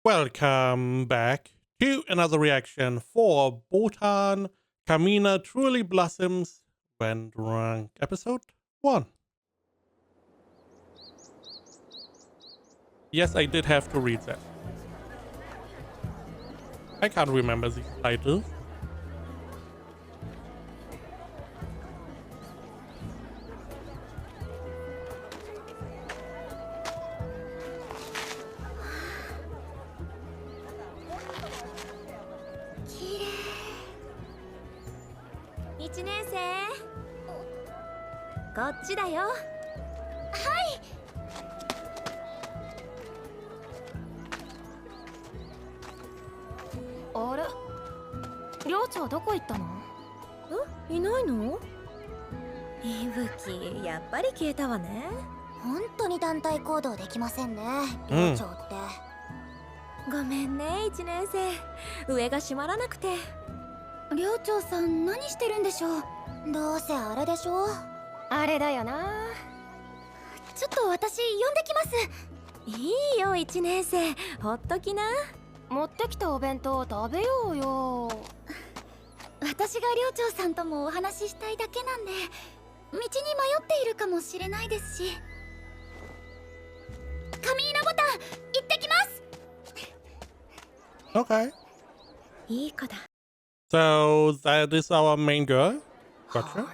Welcome back to another reaction for Botan Kamiina truly blossoms when drunk, episode 1. Yes, I did have to read that. I can't remember these titles.こっちだよ。はい。あれ、寮長どこ行ったの？いないの？いぶき、やっぱり消えたわね。本当に団体行動できませんね、寮長って。ごめんね、1年生。上が閉まらなくて。寮長さん何してるんでしょう？どうせあれでしょ？あれだよな。ちょっと私呼んできます。いいよ1年生、ほっときな。持ってきたお弁当食べようよ。私が寮長さんともお話ししたいだけなんで、道に迷っているかもしれないですし。カミーナボタン行ってきます。 Okay. いい子だ。 So that is our main girl. Gotcha.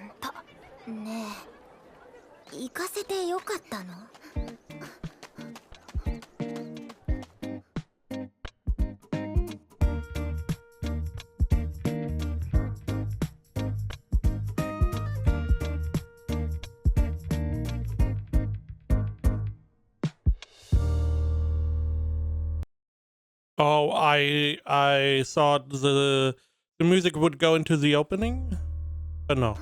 ねえ、行かせてよかったのOh, I thought the music would go into the opening, but no.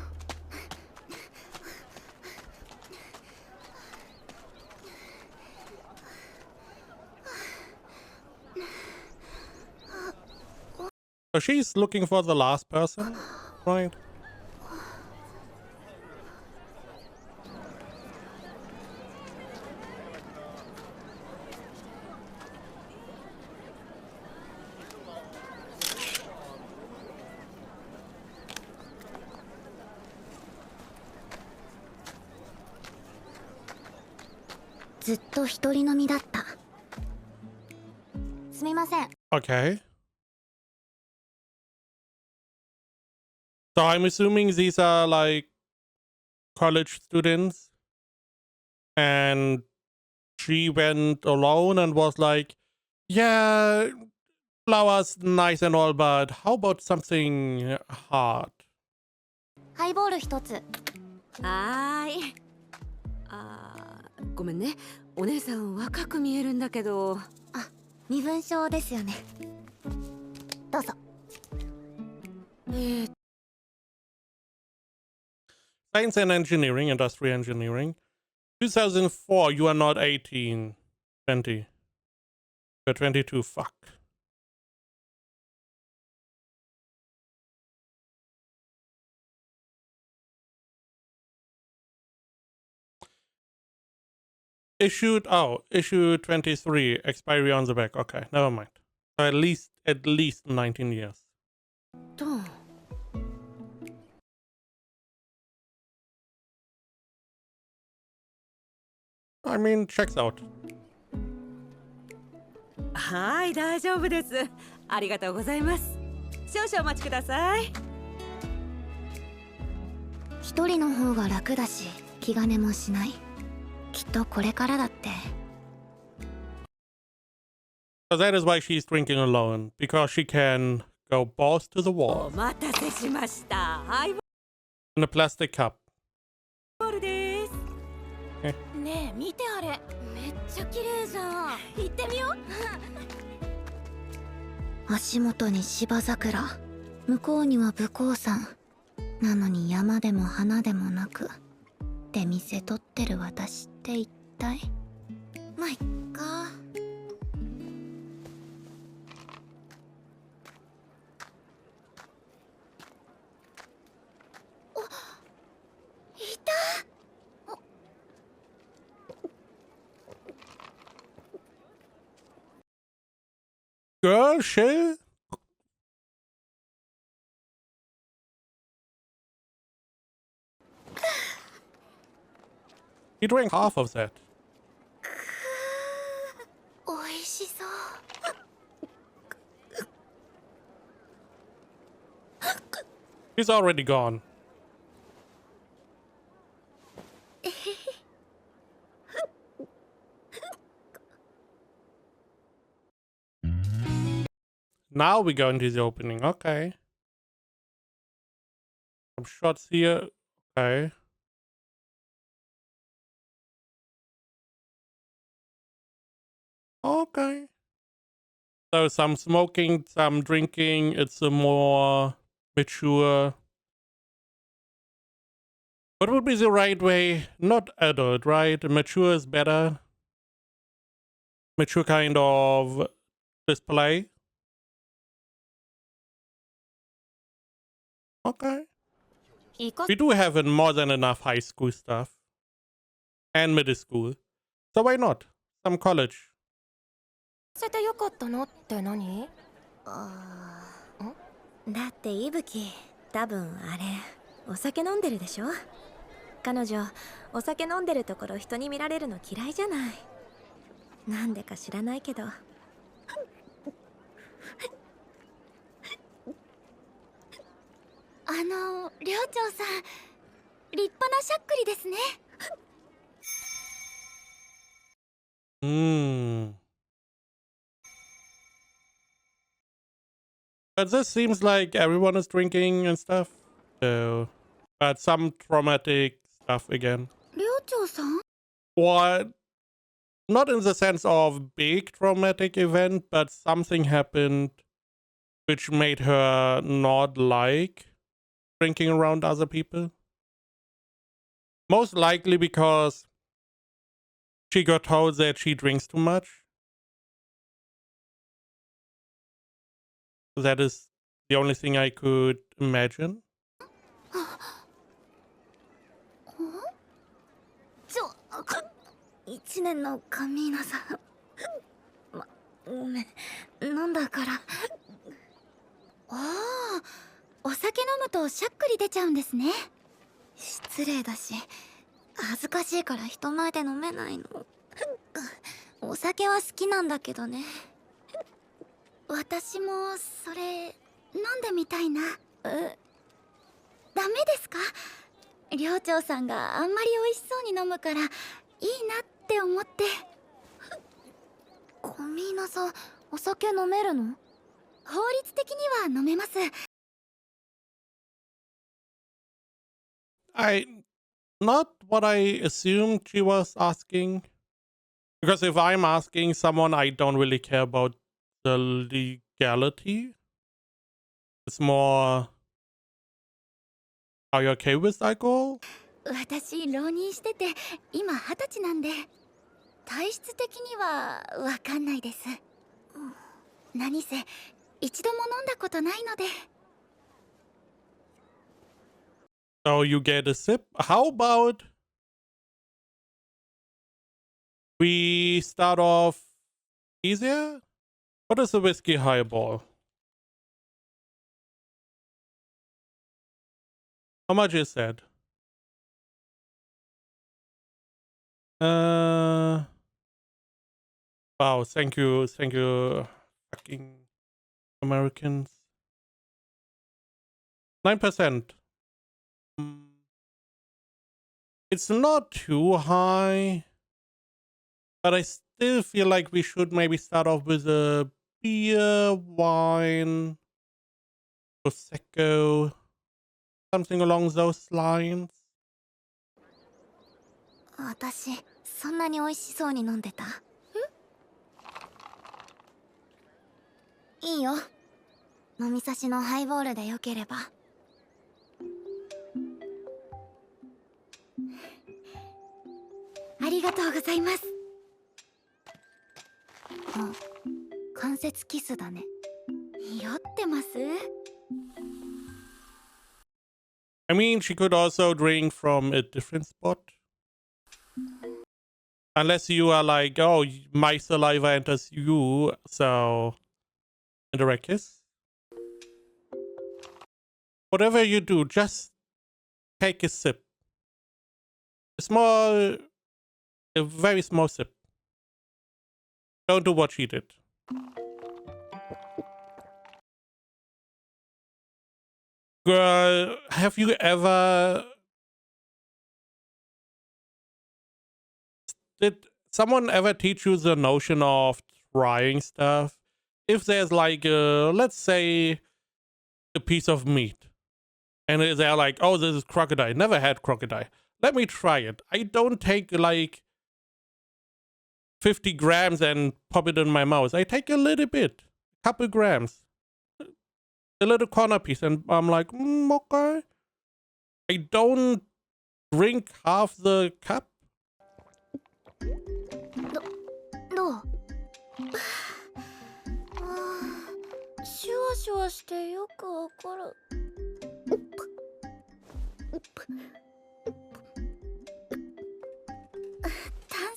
So she's looking for the last person, right?ずっと一人飲みだった。すみません。 Okay. So I'm assuming these are like college students, and she went alone and was like, yeah, flowers nice and all, but how about something hard? ハイボール一つ。はーい。ごめんね。お姉さん若く見えるんだけど。あ、身分証ですよね。どうぞ。Science and engineering, industry engineering. 2004, you are not 18. 20. You're 22, fuck. Issue 23, expiry on the back. Okay, never mind. So at least 19 years. I mean, checks out. はい、大丈夫です。ありがとうございます。少々お待ちください。一人の方が楽だし、気兼ねもしない。きっとこれからだって。 So that is why she's drinking alone, because she can go balls to the お wall 待たせしました。ハイボ in a plastic cup. ールです。えねえ、見てあれ。めっちゃ綺麗じゃん。行ってみよう。足元に芝桜、向こうには武甲山。なのに山でも花でもなく、出店取ってる私って一体。まあ、いっか。girl, chill. He drank half of that. 美味しそう。 He's already gone. Now we go into the opening. Okay. Some shots here. Okay. Okay. So some smoking, some drinking. It's a more mature. What would be the right way? Not adult, right? Mature is better. Mature kind of display. Okay. 行か We do have more than enough high school stuff. And middle school. So why not? Some college. せてよかったのって何？だっていぶき多分あれお酒飲んでるでしょ。彼女お酒飲んでるところ人に見られるの嫌いじゃない。なんでか知らないけど。寮長さん、立派なしゃっくりですね。 But this seems like everyone is drinking and stuff. So, but some traumatic stuff again. 寮長さん？ Or not in the sense of big traumatic event, but something happened which made her not like drinking around other people. Most likely because she got told that she drinks too much. That is the only thing I could imagine. 1年のカミーナさん。ごめん、飲んだから。ああ、お酒飲むとしゃっくり出ちゃうんですね。失礼だし、恥ずかしいから人前で飲めないの。お酒は好きなんだけどね。私もそれ飲んでみたいな。ダメですか？寮長さんがあんまり美味しそうに飲むからいいなって思って。カミーナさん、お酒飲めるの？法律的には飲めます。Not what I assumed she was asking. Because if I'm asking someone, I don't really care about the legality. It's more, are you okay with alcohol? 私浪人してて今20歳なんで体質的にはわかんないです。何せ一度も飲んだことないので。 So you get a sip. How about we start off easier? What is a whiskey highball? How much is that? Wow, thank you, fucking Americans. 9%. It's not too high, but I still feel like we should maybe start off with a beer, wine, prosecco, something along those lines. 私そんなに美味しそうに飲んでた？いいよ。飲み差しのハイボールでよければ。ありがとうございます。あ、関節キスだね。酔ってます？ I mean, she could also drink from a different spot. Unless you are like, oh, my saliva enters you, so indirect kiss. Whatever you do, just take a sip. A very small sip. Don't do what she did. Girl, have you ever... Did someone ever teach you the notion of trying stuff? If there's like, let's say, a piece of meat, and they're like, oh, this is crocodile. Never had crocodile. Let me try it. I don't take like 50 grams and pop it in my mouth. I take a little bit, couple grams, a little corner piece, and I'm like, okay. I don't drink half the cup. どう？シュワシュワしてよくわかる。炭酸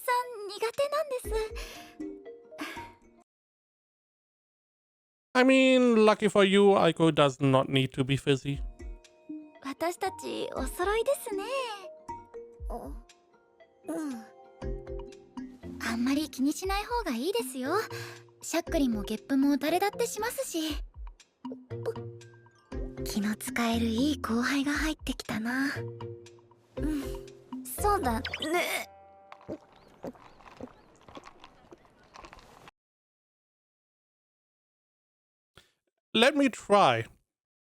苦手なんです。I mean, lucky for you, alcohol does not need to be fizzy. 私たちお揃いですね。あんまり気にしない方がいいですよ。しゃっくりもゲップも誰だってしますし。気の使えるいい後輩が入ってきたな。そうだね。Let me try.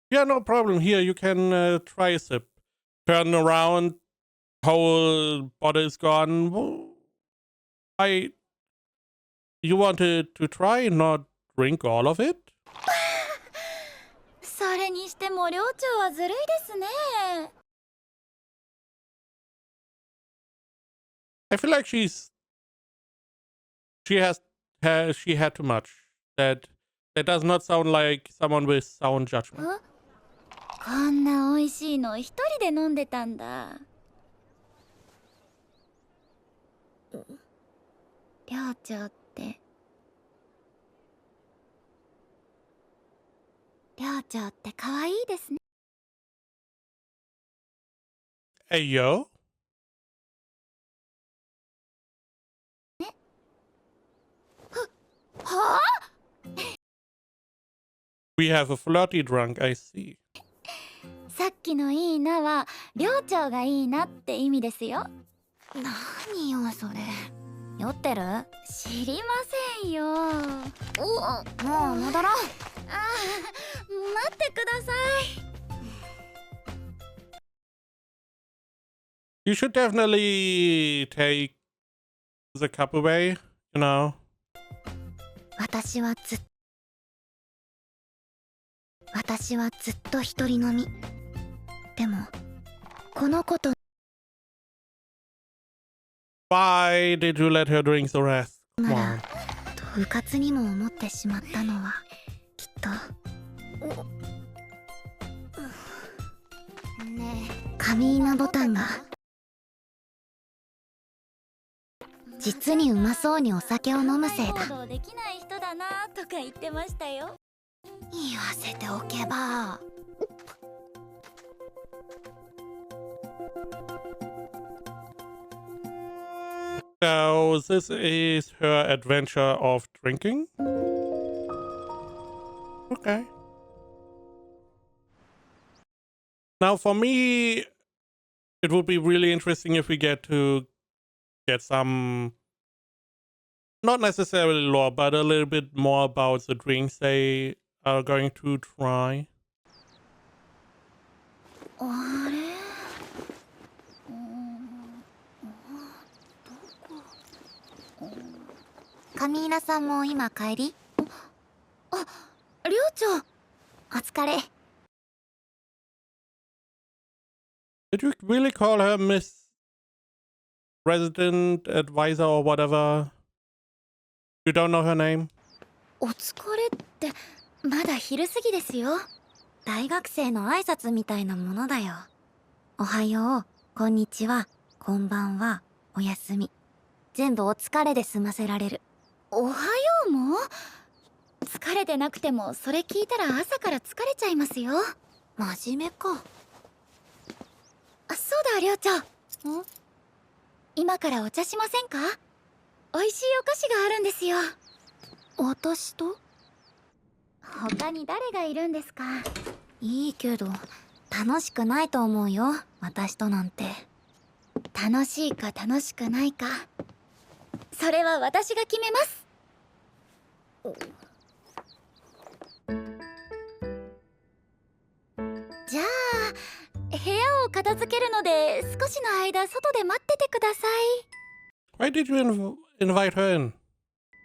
Yeah, no problem. Here, you can try a sip. Turn around, whole bottle is gone. You wanted to try, not drink all of it? それにしても寮長はずるいですね。I feel like she had too much. That does not sound like someone with sound judgment. こんな美味しいの一人で飲んでたんだ。寮長って可愛いですね。Hey, yo. We have a flirty drunk, I see. さっきのいいなは寮長がいいなって意味ですよ。何よそれ。酔ってる？知りませんよ。もう戻ろう。待ってください。You should definitely take the cup away, you know. 私はずっと一人飲み。でもこの子と Why did you let her drink the rest? Come な on. らとうかつにも思ってしまったのはきっとねえカミーナボタンが実にうまそうにお酒を飲むせいだ。行動できない人だなとか言ってましたよ。言わせておけば。So this is her adventure of drinking? Okay. Now for me, it would be really interesting if we get some, not necessarily lore, but a little bit more about the drinks they are going to try. あれカミーナさんも今帰り？あ、寮長お疲れ。Did you really call her Miss Resident Advisor or whatever? You don't know her name? お疲れってまだ昼過ぎですよ。大学生の挨拶みたいなものだよ。おはよう、こんにちは、こんばんは、おやすみ。全部お疲れで済ませられる。おはようも？疲れれてなくてもそれ聞いたら朝から疲れちゃいますよ。真面目か。あ、そうだ寮長。今からお茶しませんか？美味しいお菓子があるんですよ。私と？他に誰がいるんですか？いいけど楽しくないと思うよ、私となんて。楽しいか楽しくないか、それは私が決めます。じゃあ部屋を片付けるので少しの間外で待っててください。 Why did you invite her in?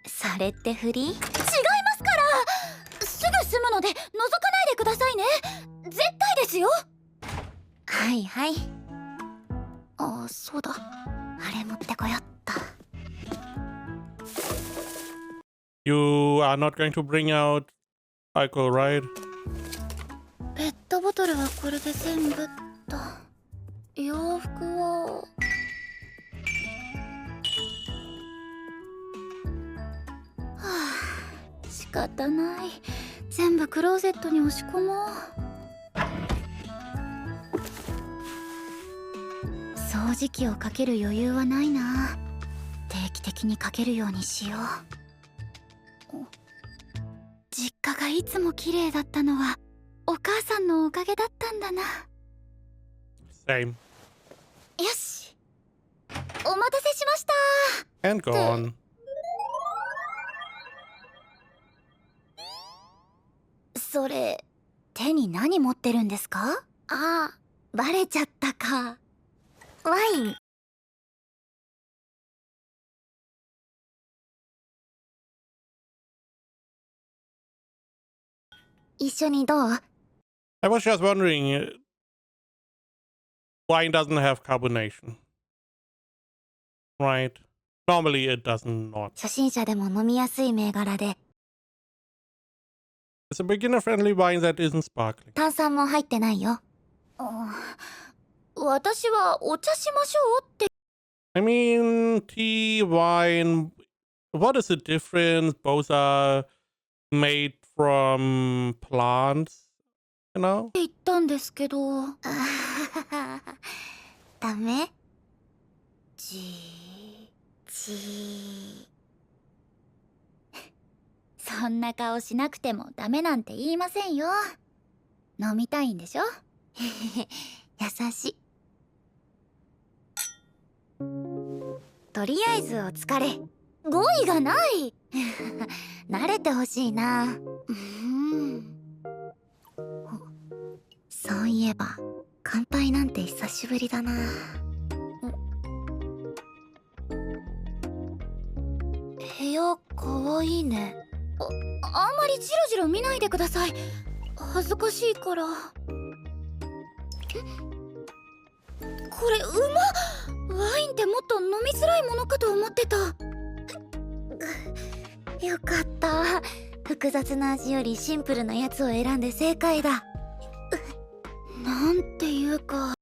それってフリー？違いますから。すぐ済むので覗かないでくださいね。絶対ですよ。はいはい。あ、そうだ、あれ持ってこよっと。 You are not going to bring out alcohol, right? ペットボトルはこれで全部と。洋服は仕方ない、全部クローゼットに押し込もう。掃除機をかける余裕はないな。定期的にかけるようにしよう。実家がいつも綺麗だったのはお母さんのおかげだったんだな。 Same. よし、お待たせしました。 And gone. それ手に何持ってるんですか？ああ、バレちゃったか。ワイン。一緒にどう？ I was just wondering, wine doesn't have carbonation. Right? Normally it does not. 初心者でも飲みやすい銘柄で It's a beginner-friendly wine that isn't sparkling. 炭酸も入ってないよ。私はお茶しましょうって。 I mean, tea, wine, what is the difference? Both are made from plants, you know? 言ったんですけど。ダメ？そんな顔しなくてもダメなんて言いませんよ。飲みたいんでしょ？優しい。とりあえずお疲れ。語彙がない。慣れてほしいな。そういえば乾杯なんて久しぶりだな。部屋かわいいね。あんまりジロジロ見ないでください。恥ずかしいから。これうまっ。ワインってもっと飲みづらいものかと思ってた。よかった。複雑な味よりシンプルなやつを選んで正解だ。なんていうか。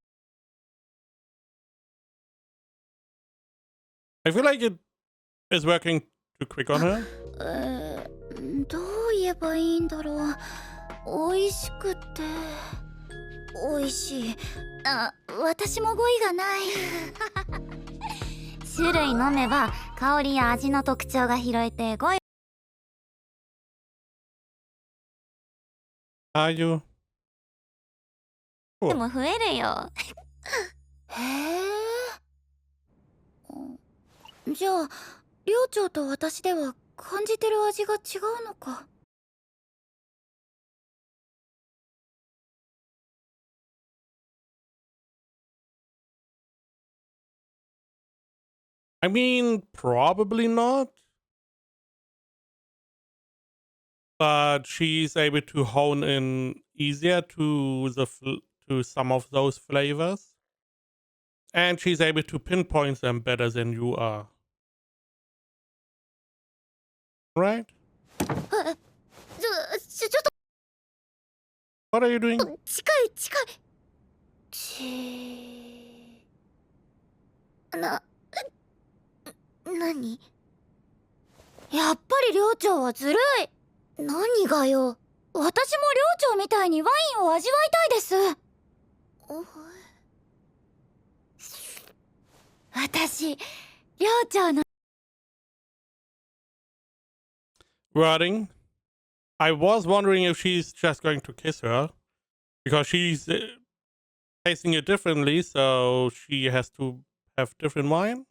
I feel like it is working too quick on her. どう言えばいいんだろう。美味しくて美味しい。あ、私も語彙がない。種類飲めば香りや味の特徴が拾えて語彙 Are you? も増えるよ。へえ。じゃあ寮長と私では感じてる味が違うのか。I mean, probably not. But she's able to hone in easier to to some of those flavors, and she's able to pinpoint them better than you are. Right? ちょっと What are you doing? 近い。何？やっぱり寮長はずるい。何がよ。私も寮長みたいにワインを味わいたいです。私、寮長の Wording. I was wondering if she's just going to kiss her because she's tasting it differently, so she has to have different wine.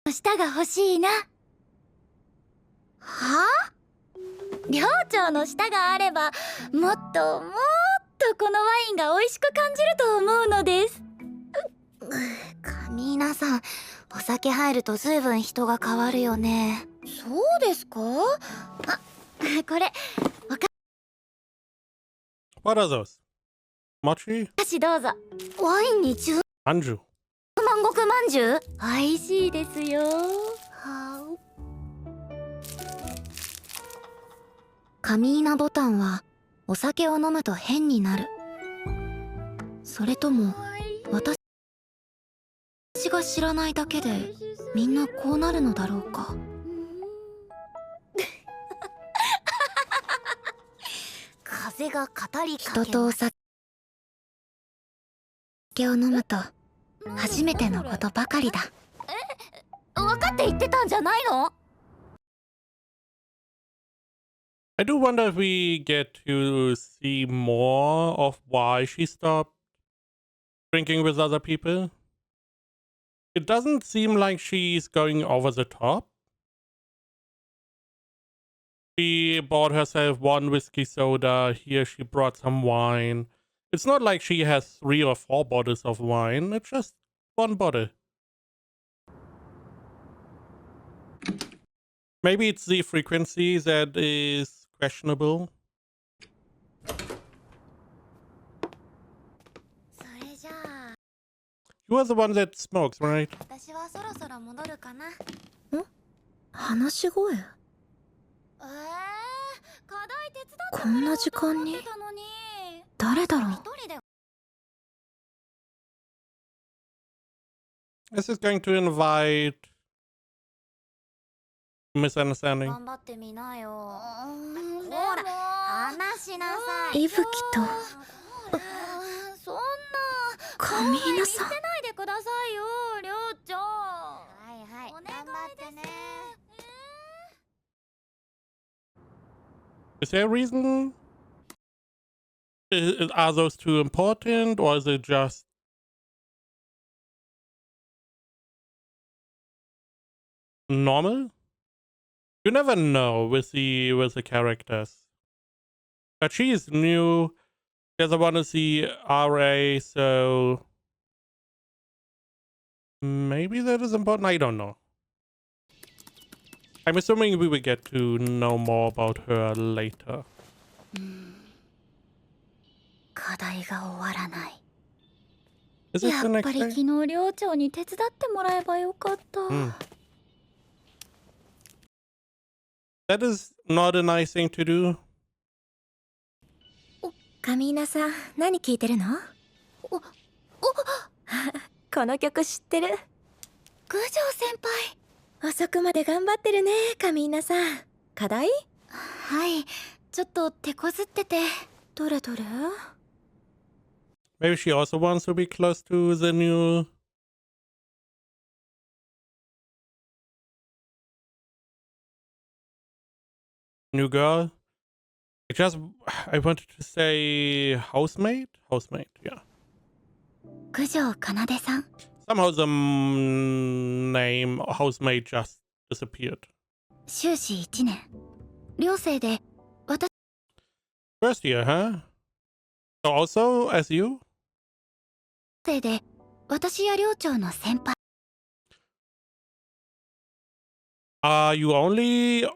舌が欲しいな。はあ？寮長の舌があれば、もっとこのワインが美味しく感じると思うのです。カミーナさん、お酒入るとずいぶん人が変わるよね。そうですか？あ、これ、What are those? Mochi? お菓子どうぞ。ワインに10 Anju. 万石まんじゅう？美味しいですよ。はカミーナボタンはお酒を飲むと変になる。それとも私が知らないだけでみんなこうなるのだろうか。風が語りかけ人とお酒を飲むと初めてのことばかりだ。分かって言ってたんじゃないのI do wonder if we get to see more of why she stopped drinking with other people. It doesn't seem like she's going over the top. She bought herself one whiskey soda. Here she brought some wine. It's not like she has 3 or 4 bottles of wine. It's just one bottle. Maybe it's the frequency that is questionable. それじゃあ You are the one that smokes, right? 私はそろそろ戻るかな。話し声？課題手伝ってこんな時間に誰だろう？ This is going to invite misunderstanding. 頑張ってみなよ。ほら、話しなさい。伊吹とそんなカミーナさん。見せないでくださいよ、寮長。はいはい、頑張ってね。Is there a reason? Are those two important, or is it just normal? You never know with the characters. But she is new. The other one is the RA, so maybe that is important. I don't know. I'm assuming we will get to know more about her later. 課題が終わらない。 Is it や the っ next ぱり day? 昨日寮長に手伝ってもらえばよかった。That is not a nice thing to do. カミーナさん、何聞いてるの？この曲知ってる？九条先輩。遅くまで頑張ってるね、カミーナさん。課題？はい、ちょっと手こずってて。どれどれ？ Maybe she also wants to be close to the new girl. I wanted to say housemate? Housemate, yeah. 九条奏さん。 Somehow the name housemate just disappeared. 修士1年。寮生で、私 First year, huh? So also as you? 生で、私や寮長の先輩。 Are you only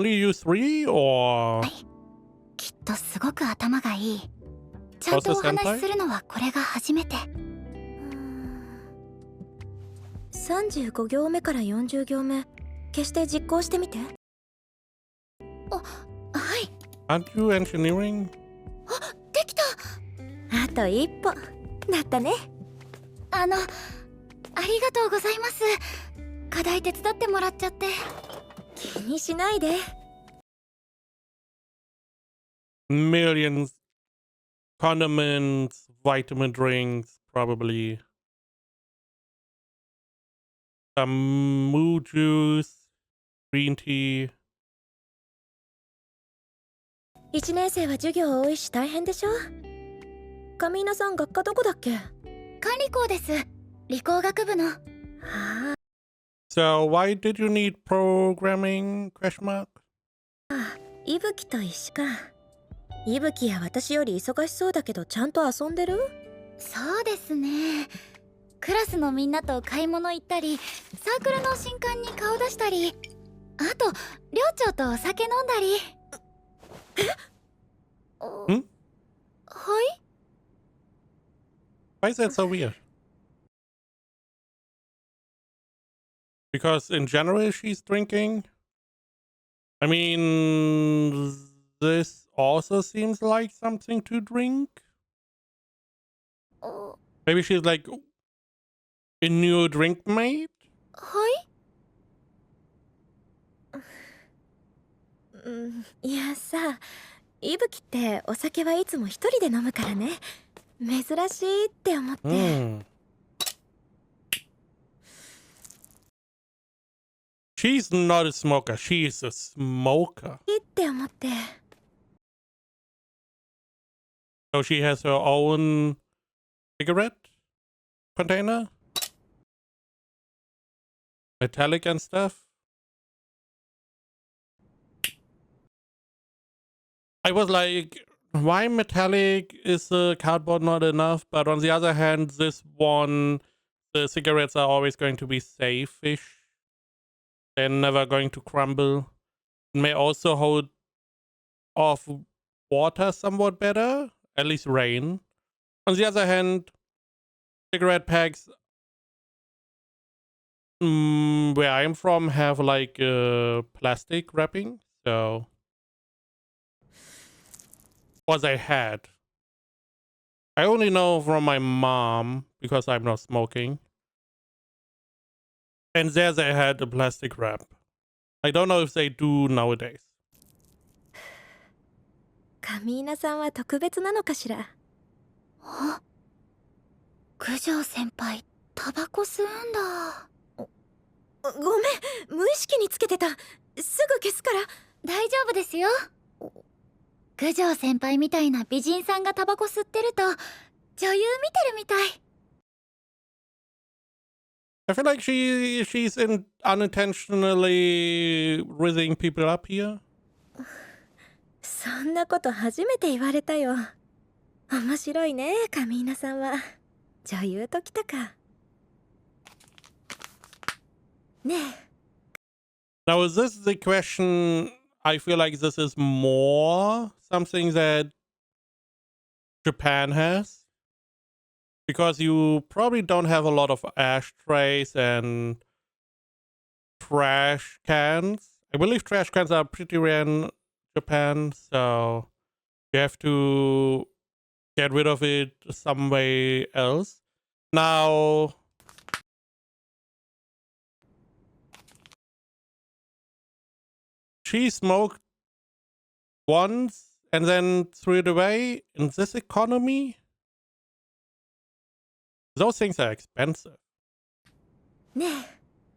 you 3 or きっとすごく頭がいい。ちゃんとお話しするのはこれが初めて。35行目から40行目、消して実行してみて。はい。 aren't you engineering? できた。あと一歩だったね。ありがとうございます。課題手伝ってもらっちゃって。気にしないで。millions condiments, vitamin drinks, probably some mood juice, green tea. 1年生は授業多いし大変でしょ。カミーナさん学科どこだっけ？管理校です。理工学部の。はあ、 So why did you need programming? Question mark. いぶきと一緒か。いぶきや私より忙しそうだけどちゃんと遊んでる？そうですね。クラスのみんなと買い物行ったり、サークルの新刊に顔出したり、あと寮長とお酒飲んだり。ん？はい？ Why is that so weird? Because in general she's drinking. I mean, this also seems like something to drink. Maybe she's like a new drink mate? はい？いやさ、いぶきってお酒はいつも一人で飲むからね。珍しいって思って。She's not a smoker, she's a smoker. いいって思って。So she has her own cigarette container? Metallic and stuff? I was like, why metallic? Is the cardboard not enough? But on the other hand, this one, the cigarettes are always going to be safe-ish. They're never going to crumble. May also hold off water somewhat better, at least rain. On the other hand, cigarette packs where I'm from have like plastic wrapping, so or they had. I only know from my mom because I'm not smoking. And there they had a plastic wrap. I don't know if they do nowadays. カミーナさんは特別なのかしら。あ、九条先輩、タバコ吸うんだ。ごめん、無意識につけてた。すぐ消すから。大丈夫ですよ。九条先輩みたいな美人さんがタバコ吸ってると女優見てるみたい。I feel like she's unintentionally rizzing people up here. そんなこと初めて言われたよ。面白いね、カミーナさんは。女優ときたか。ねえ。 Now, is this the question? I feel like this is more something that Japan has. Because you probably don't have a lot of ashtrays and trash cans. I believe trash cans are pretty rare in Japan, so you have to get rid of it some way else. Now, she smoked once and then threw it away in this economy. Those things are expensive. ねえ、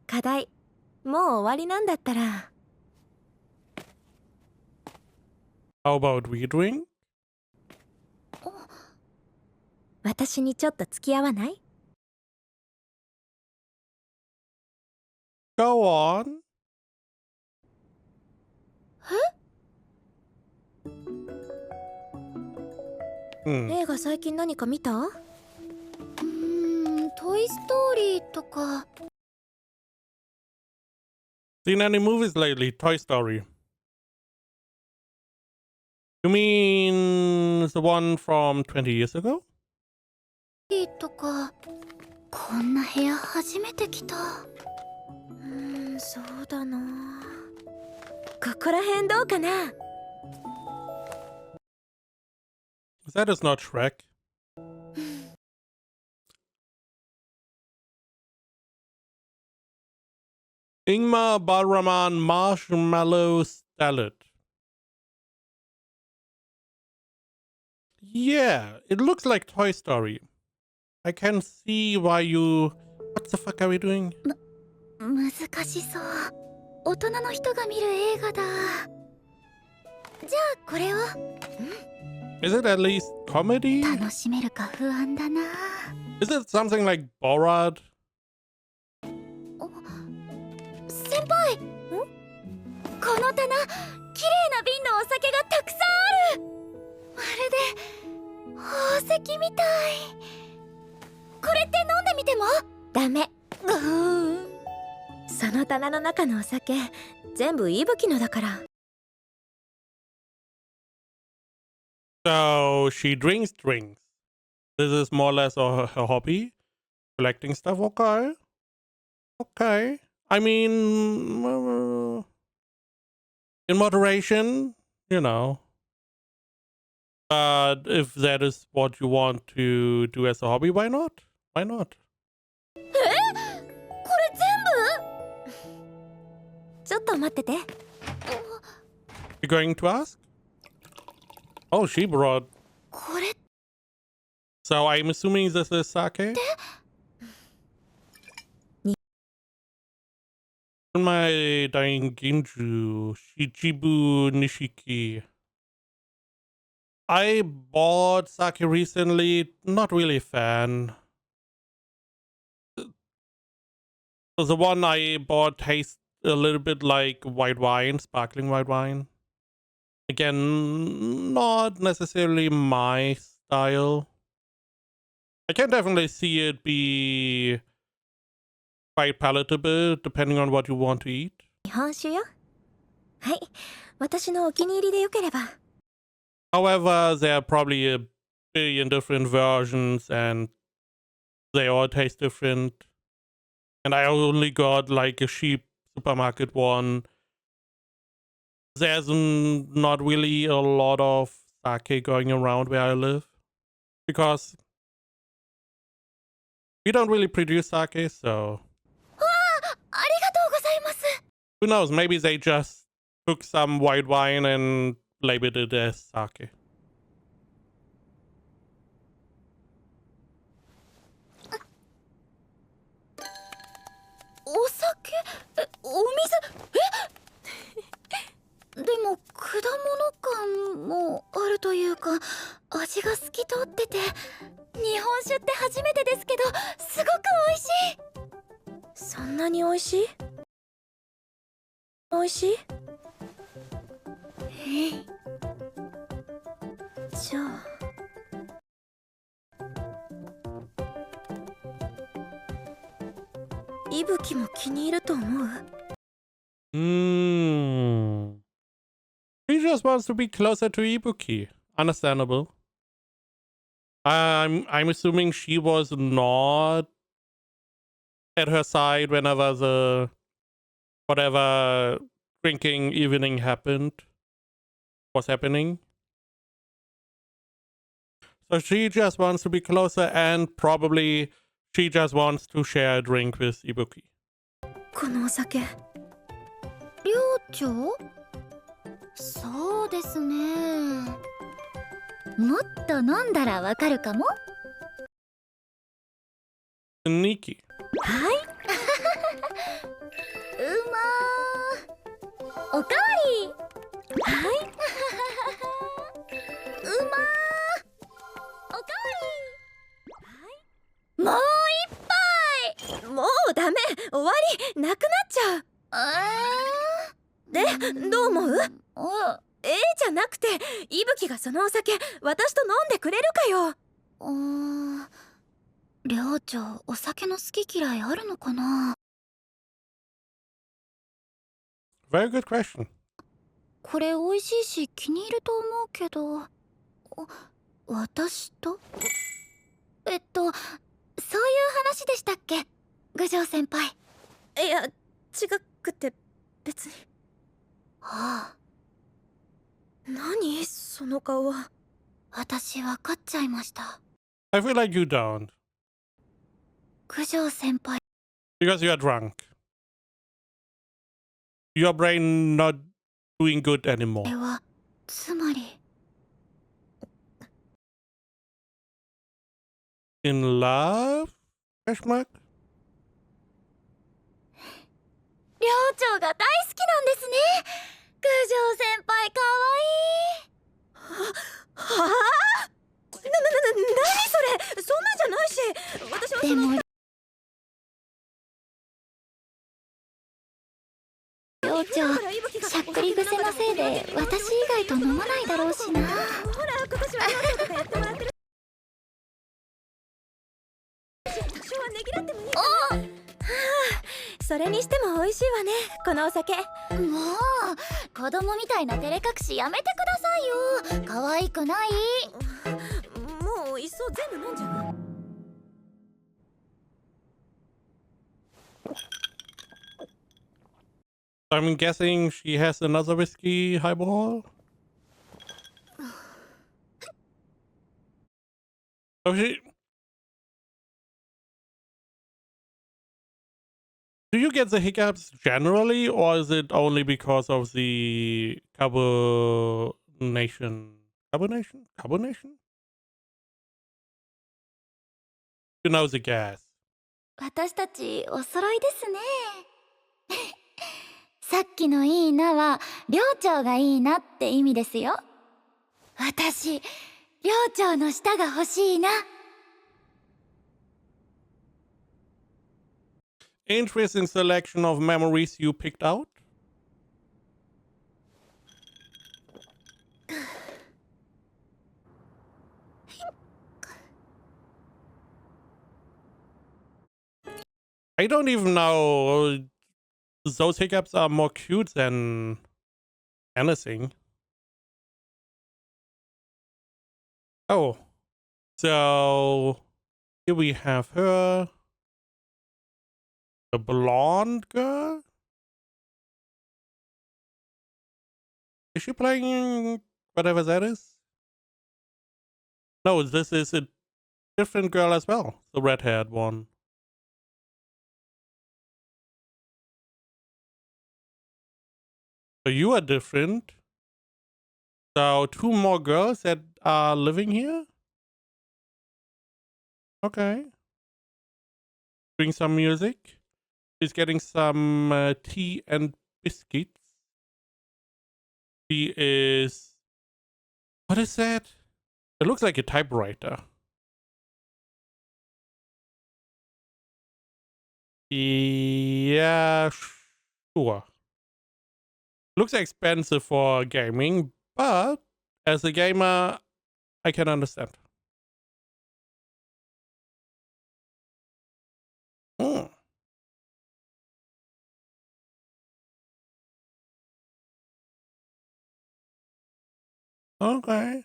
課題。もう終わりなんだったら。How about we drink? 私にちょっと付き合わない？ Go on. 映画最近何か見た？トイストーリーとか。Seen any movies lately? Toy Story. You mean the one from 20 years ago? とか。こんな部屋初めて来た。そうだな。ここら辺どうかな？ That is not Shrek. Ingmar Balraman Marshmallow Salad. Yeah, it looks like Toy Story. I can see why you... What the fuck are we doing? 難しそう。大人の人が見る映画だ。じゃあこれを。Is it at least comedy? 楽しめるか不安だな。 Is it something like Borat? 先輩、この棚、綺麗な瓶のお酒がたくさんある。まるで宝石みたい。これって飲んでみても？ダメ。その棚の中のお酒全部息吹のだから。 So she drinks drinks. This is more or less her hobby. Collecting stuff. Okay. Okay. I mean, in moderation, you know. But if that is what you want to do as a hobby, why not? Why not? これ全部？ちょっと待ってて。 You going to ask? Oh, she brought. これ So I'm assuming this is sake? My Dainginju Shichibu Nishiki. I bought sake recently. Not really a fan. The one I bought tastes a little bit like white wine, sparkling white wine. Again, not necessarily my style. I can definitely see it be quite palatable depending on what you want to eat. 日本酒よ。はい、私のお気に入りでよければ。 However, there are probably a billion different versions and they all taste different. And I only got like a cheap supermarket one. There's not really a lot of sake going around where I live because we don't really produce sake, so ありがとうございます。 who knows, maybe they just took some white wine and labeled it as sake. お酒？お水？でも果物感もあるというか、味が透き通ってて、日本酒って初めてですけど、すごく美味しい。そんなに美味しい？美味しい？じゃあ。息吹も気に入ると思う？ She just wants to be closer to Ibuki. Understandable. I'm assuming she was not at her side whenever the whatever drinking evening was happening. So she just wants to be closer and probably she just wants to share a drink with Ibuki. このお酒。寮長？そうですね。もっと飲んだらわかるかも。Sneaky. はい。うまー。おかわり。はい。うまー。おかわり。もう一杯。もうダメ。終わり。なくなっちゃう。で、どう思う？じゃなくて、息吹がそのお酒私と飲んでくれるかよ。寮長、お酒の好き嫌いあるのかな？ Very good question. これ美味しいし気に入ると思うけど、私と？そういう話でしたっけ、郡上先輩。いや、違くて別に。はあ。何その顔は。私分かっちゃいました。I feel like you don't. 郡上先輩。 Because you are drunk. Your brain not doing good anymore. これはつまり In love? Question mark? 寮長が大好きなんですね。九条先輩かわいい。はあ？何それ、そんなんじゃないし、私はその。でも寮長、しゃっくり癖のせいで私以外と飲まないだろうしな。ほら、今年は寮長とかやってもらってるし、多少はねぎらってもいいかな。はあ、それにしても美味しいわね、このお酒。もう子供みたいな照れ隠しやめてくださいよ。可愛くない？もういっそ全部飲んじゃう。I'm guessing she has another whiskey highball. Oh, do you get the hiccups generally, or is it only because of the carbonation? Carbonation? Carbonation? You know, the gas. 私たちお揃いですね。さっきのいいなは寮長がいいなって意味ですよ。私、寮長の舌が欲しいな。Interesting selection of memories you picked out. I don't even know. Those hiccups are more cute than anything. Oh, so here we have her. The blonde girl? Is she playing whatever that is? No, this is a different girl as well. The red-haired one. So you are different. So 2 more girls that are living here? Okay. Doing some music. She's getting some tea and biscuits. She is... What is that? It looks like a typewriter. Yeah, sure. Looks expensive for gaming, but as a gamer, I can understand. Hmm. Okay.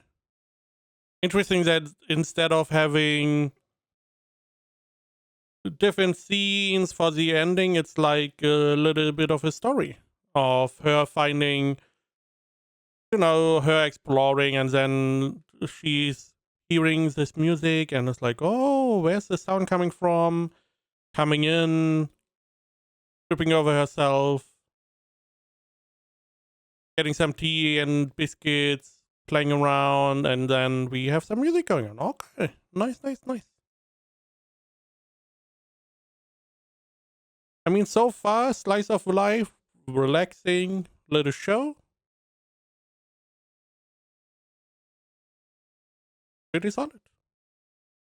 Interesting that instead of having different scenes for the ending, it's like a little bit of a story of her finding, you know, her exploring, and then she's hearing this music and it's like, oh, where's the sound coming from? Coming in, tripping over herself, getting some tea and biscuits, playing around, and then we have some music going on. Okay, nice, nice, nice. I mean, so far, slice of life, relaxing little show. Pretty solid.